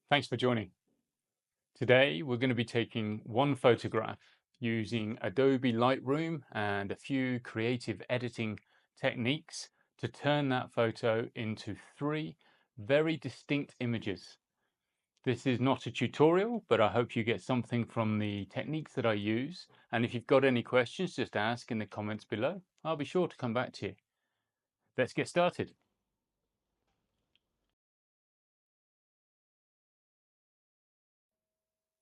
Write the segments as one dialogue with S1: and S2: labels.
S1: Thanks for joining. Today we're going to be taking one photograph using Adobe Lightroom and a few creative editing techniques to turn that photo into three very distinct images. This is not a tutorial, but I hope you get something from the techniques that I use. And if you've got any questions, just ask in the comments below. I'll be sure to come back to you. Let's get started.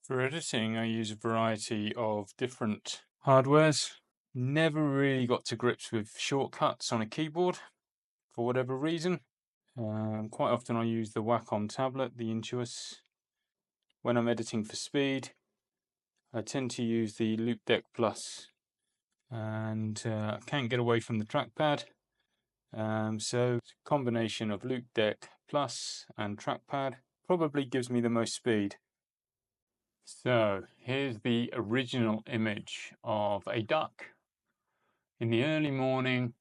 S1: For editing, I use a variety of different hardwares. Never really got to grips with shortcuts on a keyboard for whatever reason. Quite often I use the Wacom tablet, the Intuos. When I'm editing for speed, I tend to use the Loop Deck Plus, and I can't get away from the trackpad. So a combination of Loop Deck Plus and trackpad probably gives me the most speed. So here's the original image of a duck in the early morning,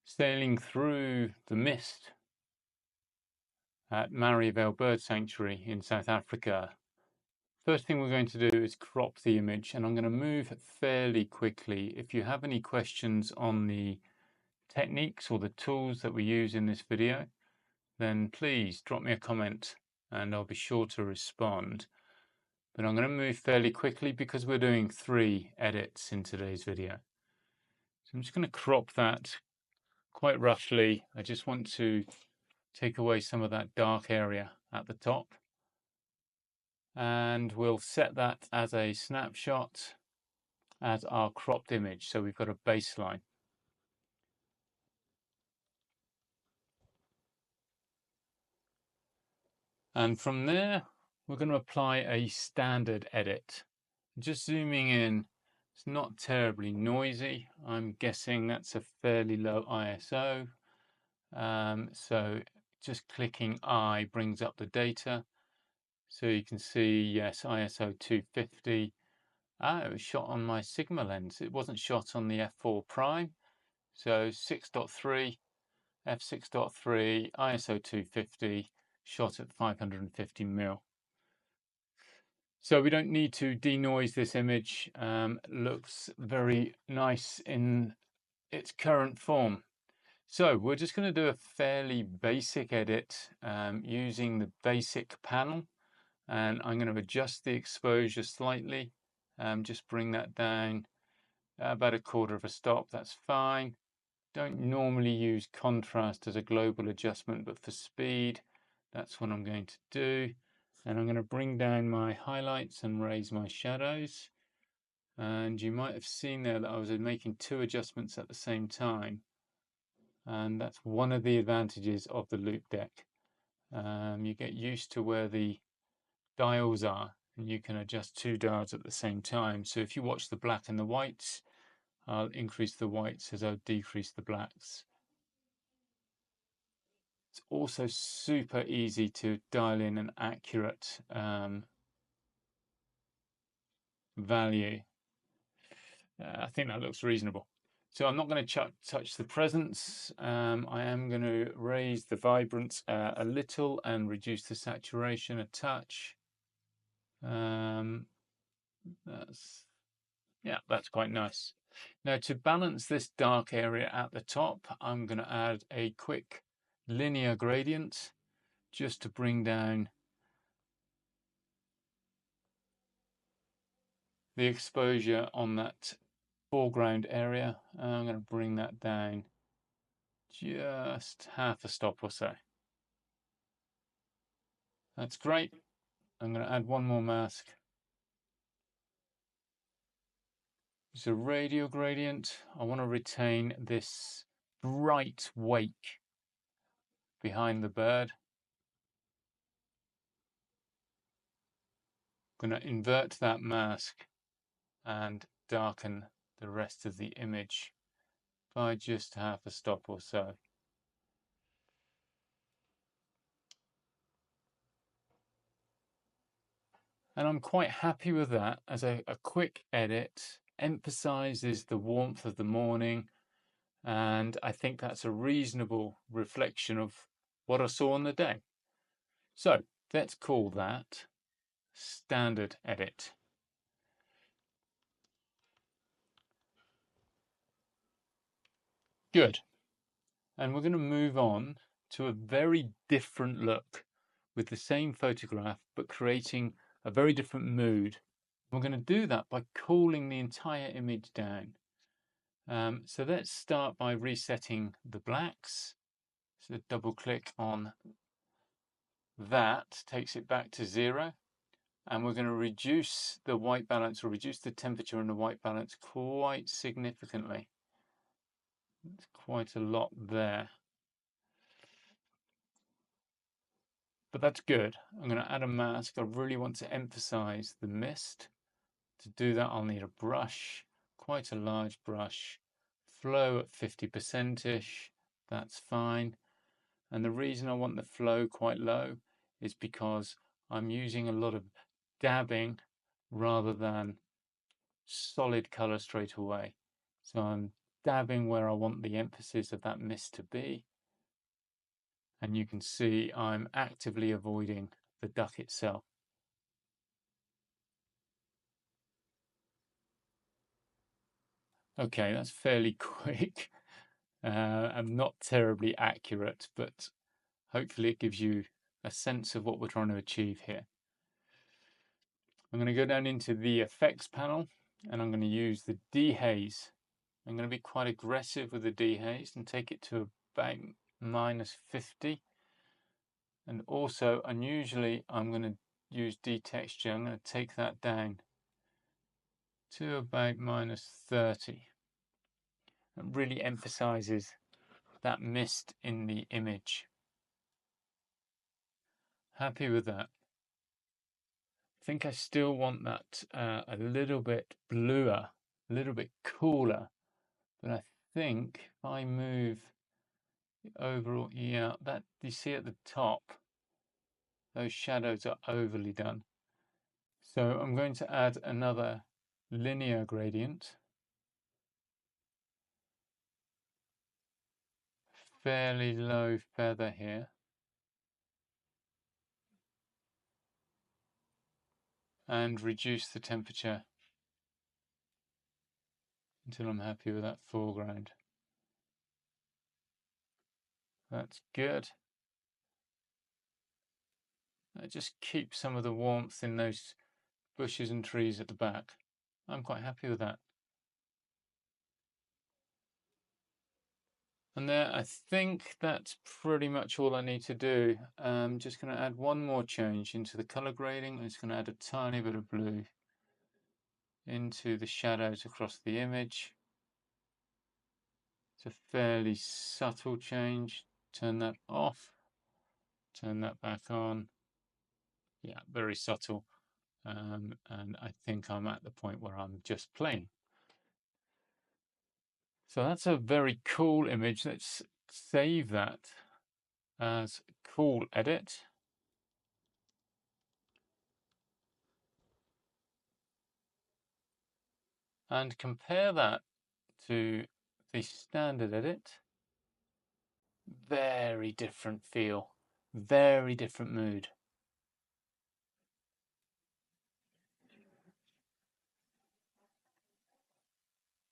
S1: sailing through the mist at Marievale Bird Sanctuary in South Africa. First thing we're going to do is crop the image, and I'm going to move fairly quickly. If you have any questions on the techniques or the tools that we use in this video, then please drop me a comment and I'll be sure to respond. But I'm going to move fairly quickly because we're doing 3 edits in today's video. So I'm just going to crop that quite roughly. I just want to take away some of that dark area at the top. And we'll set that as a snapshot as our cropped image. So we've got a baseline. And from there, we're going to apply a standard edit. Just zooming in, it's not terribly noisy. I'm guessing that's a fairly low ISO. So just clicking I brings up the data. So you can see, yes, ISO 250. It was shot on my Sigma lens. It wasn't shot on the f4 prime. So 6.3, f6.3, ISO 250, shot at 550mm. So we don't need to denoise this image. Looks very nice in its current form. So we're just going to do a fairly basic edit using the basic panel, and I'm going to adjust the exposure slightly. Just bring that down about 1/4 of a stop. That's fine. Don't normally use contrast as a global adjustment, but for speed, that's what I'm going to do. And I'm going to bring down my highlights and raise my shadows. And you might have seen there that I was making 2 adjustments at the same time. And that's one of the advantages of the Loop Deck. You get used to where the dials are, and you can adjust 2 dials at the same time. So if you watch the black and the whites, I'll increase the whites as I'll decrease the blacks. It's also super easy to dial in an accurate value. I think that looks reasonable. So I'm not going to touch the presence. I am going to raise the vibrance a little and reduce the saturation a touch. That's quite nice. Now, to balance this dark area at the top, I'm going to add a quick linear gradient just to bring down the exposure on that foreground area. I'm going to bring that down just 1/2 a stop or so. That's great. I'm going to add one more mask. It's a radial gradient. I want to retain this bright wake behind the bird. I'm going to invert that mask and darken the rest of the image by just 1/2 a stop or so. And I'm quite happy with that as a quick edit. Emphasizes the warmth of the morning, and I think that's a reasonable reflection of what I saw on the day. So let's call that standard edit. Good. And we're going to move on to a very different look with the same photograph, but creating a very different mood. We're going to do that by cooling the entire image down. So let's start by resetting the blacks. So double click on that, takes it back to 0. And we're going to reduce the white balance, or reduce the temperature and the white balance quite significantly. It's quite a lot there. But that's good. I'm going to add a mask. I really want to emphasize the mist. To do that, I'll need a brush, quite a large brush. Flow at 50%-ish, that's fine. And the reason I want the flow quite low is because I'm using a lot of dabbing rather than solid color straight away. So I'm dabbing where I want the emphasis of that mist to be. And you can see I'm actively avoiding the duck itself. Okay, that's fairly quick. I'm not terribly accurate, but hopefully it gives you a sense of what we're trying to achieve here. I'm going to go down into the effects panel and I'm going to use the dehaze. I'm going to be quite aggressive with the dehaze and take it to about -50. And also, unusually, I'm going to use detexture. I'm going to take that down to about -30. It really emphasizes that mist in the image. Happy with that. I think I still want that a little bit bluer, a little bit cooler. But I think if I move the overall, yeah, that you see at the top, those shadows are overly done. So I'm going to add another linear gradient. Fairly low feather here. And reduce the temperature until I'm happy with that foreground. That's good. I just keep some of the warmth in those bushes and trees at the back. I'm quite happy with that. And there, I think that's pretty much all I need to do. I'm just going to add one more change into the color grading. I'm just going to add a tiny bit of blue into the shadows across the image. It's a fairly subtle change. Turn that off, turn that back on. Yeah, very subtle. And I think I'm at the point where I'm just playing. So that's a very cool image. Let's save that as cool edit. And compare that to the standard edit. Very different feel, very different mood.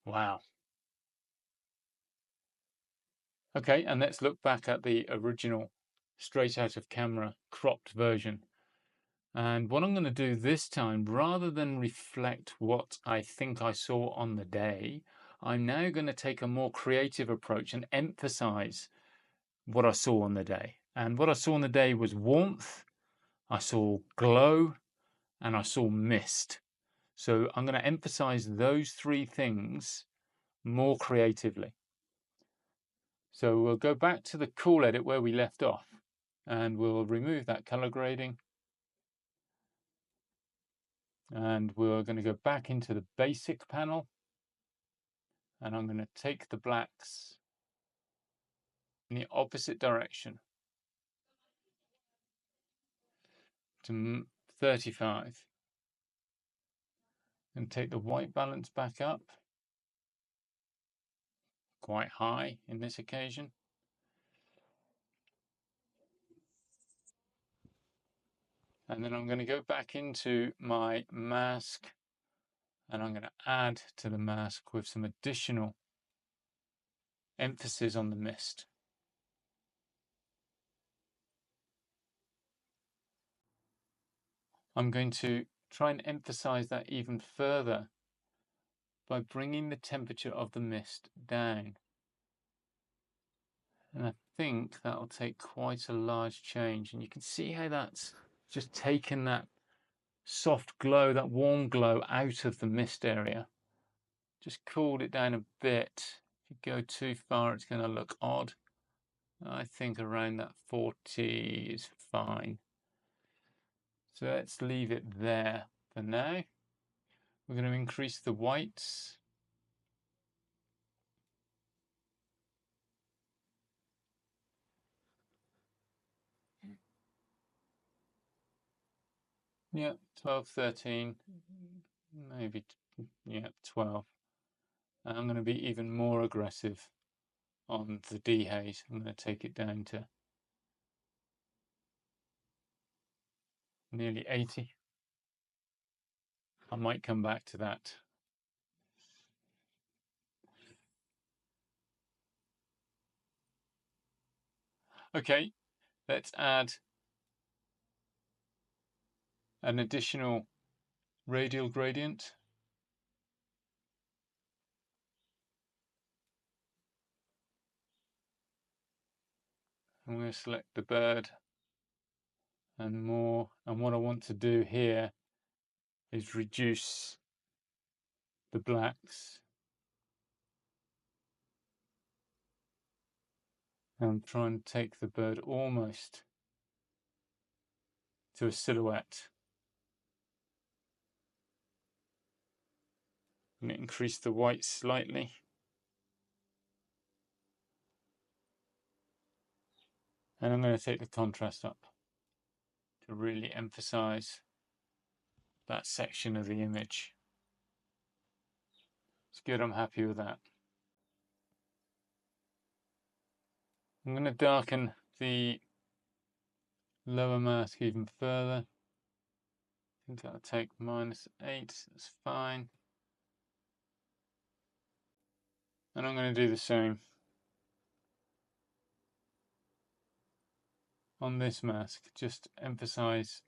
S1: Wow. Okay, and let's look back at the original straight out of camera cropped version. And what I'm going to do this time, rather than reflect what I think I saw on the day, I'm now going to take a more creative approach and emphasize what I saw on the day. And what I saw on the day was warmth, I saw glow, and I saw mist. So I'm going to emphasize those three things more creatively. So we'll go back to the cool edit where we left off, and we'll remove that color grading. And we're going to go back into the basic panel, and I'm going to take the blacks in the opposite direction to 35, and take the white balance back up, quite high in this occasion. And then I'm going to go back into my mask and I'm going to add to the mask with some additional emphasis on the mist. I'm going to try and emphasize that even further by bringing the temperature of the mist down. And I think that'll take quite a large change. And you can see how that's just taken that soft glow, that warm glow out of the mist area. Just cooled it down a bit. If you go too far, it's going to look odd. I think around that 40 is fine. So let's leave it there for now. We're going to increase the whites. Yeah, 12, 13, maybe, yeah, 12. And I'm going to be even more aggressive on the dehaze. I'm going to take it down to nearly 80. I might come back to that. Okay, let's add an additional radial gradient. I'm going to select the bird and more. And what I want to do here is reduce the blacks and try and take the bird almost to a silhouette. I'm going to increase the white slightly. And I'm going to take the contrast up to really emphasize that section of the image. It's good, I'm happy with that. I'm going to darken the lower mask even further. I think that'll take -8, that's fine. And I'm going to do the same on this mask, just emphasize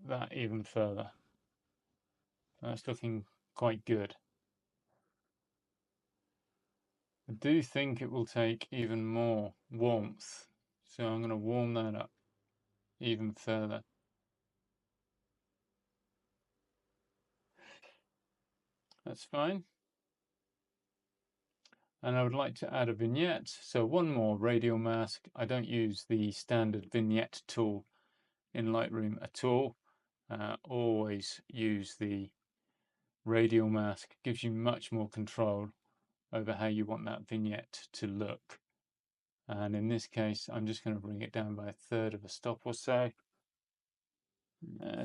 S1: that even further. That's looking quite good. I do think it will take even more warmth, so I'm going to warm that up even further. That's fine. And I would like to add a vignette, so one more radial mask. I don't use the standard vignette tool in Lightroom at all. Always use the radial mask. It gives you much more control over how you want that vignette to look. And in this case, I'm just going to bring it down by 1/3 of a stop or so.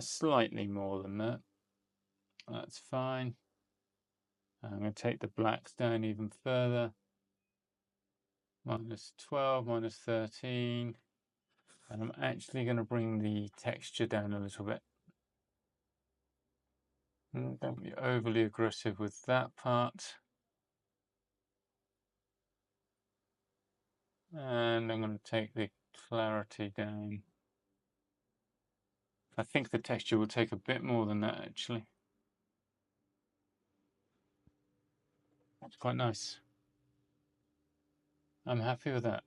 S1: Slightly more than that. That's fine. I'm going to take the blacks down even further. -12, -13. And I'm actually going to bring the texture down a little bit. Don't be overly aggressive with that part. And I'm going to take the clarity down. I think the texture will take a bit more than that actually. That's quite nice. I'm happy with that.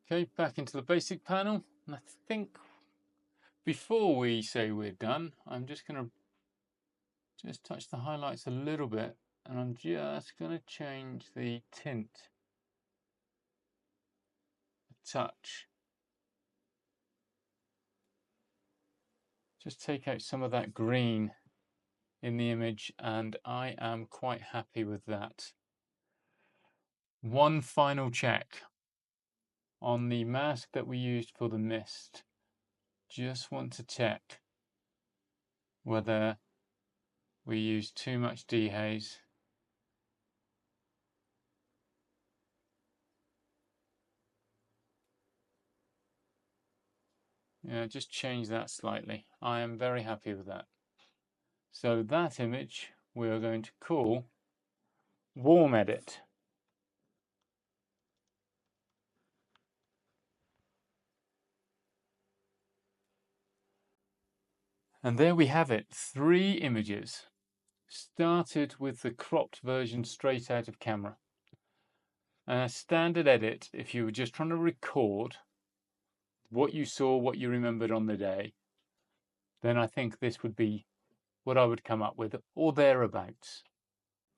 S1: Okay, back into the basic panel. And I think before we say we're done, I'm just going to touch the highlights a little bit. And I'm just going to change the tint a touch. Just take out some of that green in the image, and I am quite happy with that. One final check on the mask that we used for the mist. Just want to check whether we use too much dehaze. Yeah, just change that slightly. I am very happy with that. So that image we are going to call Warm Edit. And there we have it, 3 images. Started with the cropped version straight out of camera. And a standard edit, if you were just trying to record what you saw, what you remembered on the day, then I think this would be what I would come up with, or thereabouts.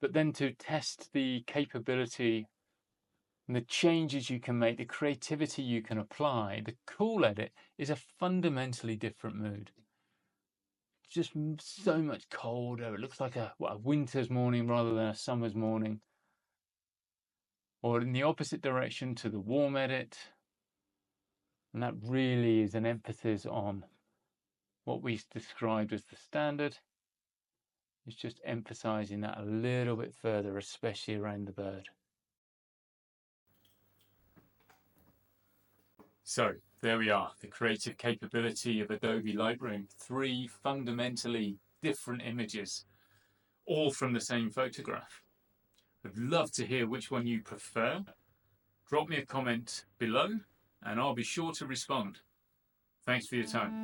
S1: But then to test the capability and the changes you can make, the creativity you can apply, the cool edit is a fundamentally different mood. Just so much colder. It looks like a winter's morning rather than a summer's morning. Or in the opposite direction to the warm edit. And that really is an emphasis on what we described as the standard. It's just emphasizing that a little bit further, especially around the bird. So there we are, the creative capability of Adobe Lightroom. 3 fundamentally different images, all from the same photograph. I'd love to hear which one you prefer. Drop me a comment below and I'll be sure to respond. Thanks for your time.